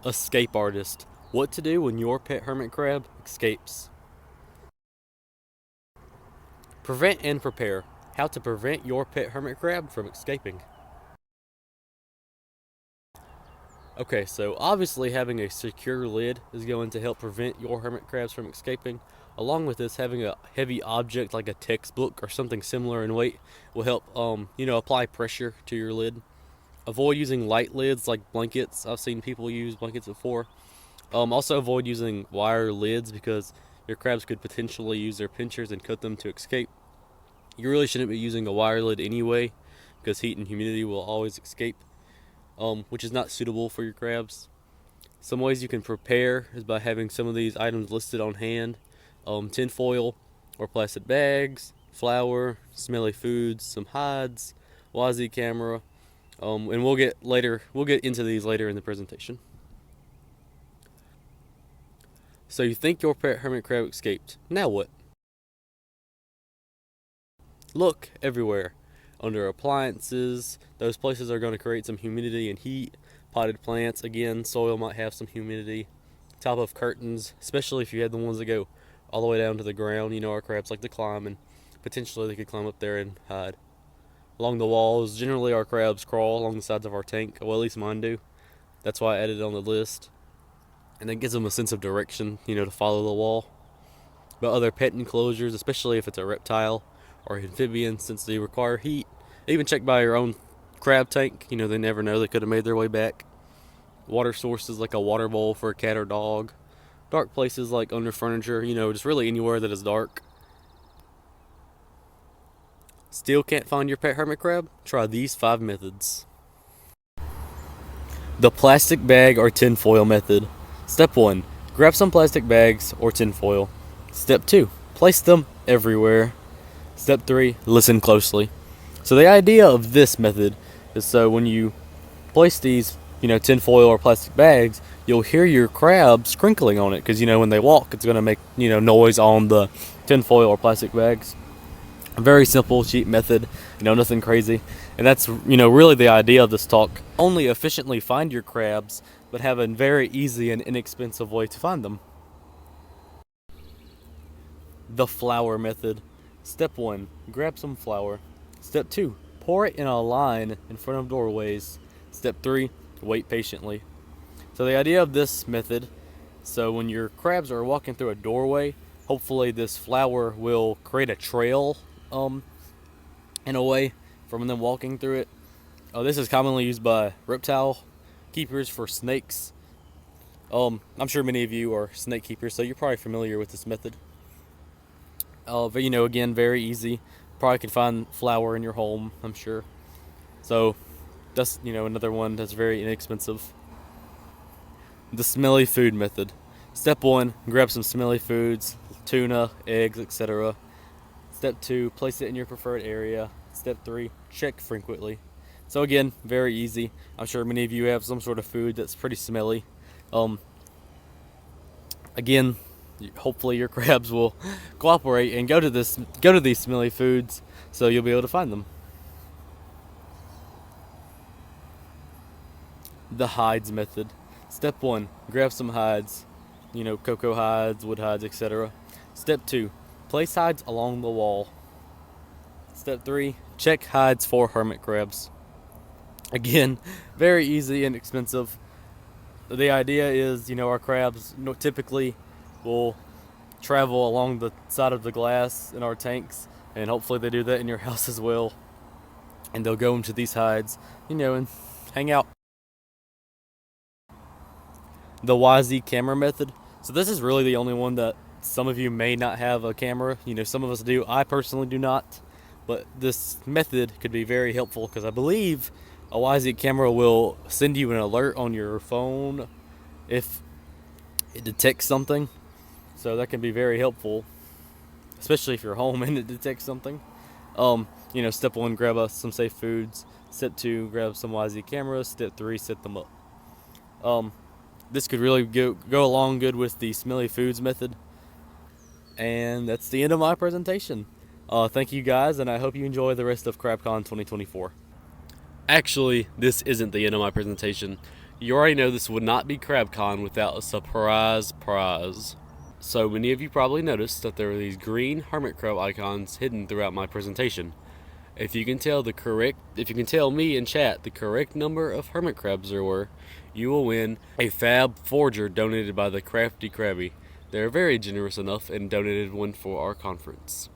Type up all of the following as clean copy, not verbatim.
Escape artist. What to do when your pet hermit crab escapes. Prevent and prepare. How to prevent your pet hermit crab from escaping. Okay, so obviously having a secure lid is going to help prevent your hermit crabs from escaping. Along with this, having a heavy object like a textbook or something similar in weight will help, apply pressure to your lid. Avoid using light lids like blankets. I've seen people use blankets before. Also avoid using wire lids because your crabs could potentially use their pinchers and cut them to escape. You really shouldn't be using a wire lid anyway because heat and humidity will always escape, which is not suitable for your crabs. Some ways you can prepare is by having some of these items listed on hand. Tin foil or plastic bags, flour, smelly foods, some hides, YZ camera, and we'll get into these later in the presentation. So you think your pet hermit crab escaped. Now what? Look everywhere. Under appliances, those places are going to create some humidity and heat. Potted plants, again, soil might have some humidity. Top of curtains, especially if you had the ones that go all the way down to the ground. You know our crabs like to climb, and potentially they could climb up there and hide. Along the walls, generally our crabs crawl along the sides of our tank. Well, at least mine do. That's why I added it on the list. And it gives them a sense of direction, to follow the wall. But other pet enclosures, especially if it's a reptile or amphibian, since they require heat, even check by your own crab tank. They never know, they could have made their way back. Water sources like a water bowl for a cat or dog. Dark places like under furniture, just really anywhere that is dark. Still can't find your pet hermit crab? Try these 5 methods. The plastic bag or tinfoil method. Step 1. Grab some plastic bags or tinfoil. Step 2. Place them everywhere. Step 3. Listen closely. So the idea of this method is so when you place these, tinfoil or plastic bags, you'll hear your crabs crinkling on it because, when they walk, it's going to make, noise on the tinfoil or plastic bags. A very simple, cheap method, nothing crazy. And that's, really the idea of this talk. Only efficiently find your crabs, but have a very easy and inexpensive way to find them. The flour method. Step 1. Grab some flour. Step 2. Pour it in a line in front of doorways. Step 3. Wait patiently. So the idea of this method, so when your crabs are walking through a doorway, hopefully this flour will create a trail in a way from them walking through it. This is commonly used by reptile keepers for snakes. I'm sure many of you are snake keepers, so you're probably familiar with this method. But again, very easy. Probably can find flour in your home, I'm sure. So that's another one that's very inexpensive. The smelly food method. Step 1, grab some smelly foods, tuna, eggs, etc. Step 2, place it in your preferred area. Step 3, check frequently. So again, very easy. I'm sure many of you have some sort of food that's pretty smelly. Again, hopefully your crabs will cooperate and go to these smelly foods, so you'll be able to find them. The hides method. Step 1, grab some hides, cocoa hides, wood hides, etc. Step 2, place hides along the wall. Step 3, check hides for hermit crabs. Again, very easy and expensive. The idea is, our crabs typically will travel along the side of the glass in our tanks, and hopefully they do that in your house as well. And they'll go into these hides, and hang out. The YZ camera method. So this is really the only one that some of you may not have a camera. Some of us do. I personally do not. But this method could be very helpful because I believe a YZ camera will send you an alert on your phone if it detects something. So that can be very helpful, especially if you're home and it detects something. Step 1, grab some safe foods. Step 2, grab some YZ cameras. Step 3, set them up. This could really go along good with the smelly foods method. And that's the end of my presentation. Thank you guys, and I hope you enjoy the rest of CrabCon 2024. Actually, this isn't the end of my presentation. You already know this would not be CrabCon without a surprise prize. So many of you probably noticed that there are these green hermit crab icons hidden throughout my presentation. If you can tell me in chat the correct number of hermit crabs there were, you will win a Fab Forger donated by the Crafty Krabby. They're very generous enough and donated one for our conference.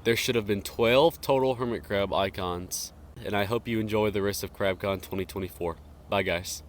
There should have been 12 total hermit crab icons, and I hope you enjoy the rest of CrabCon 2024. Bye guys.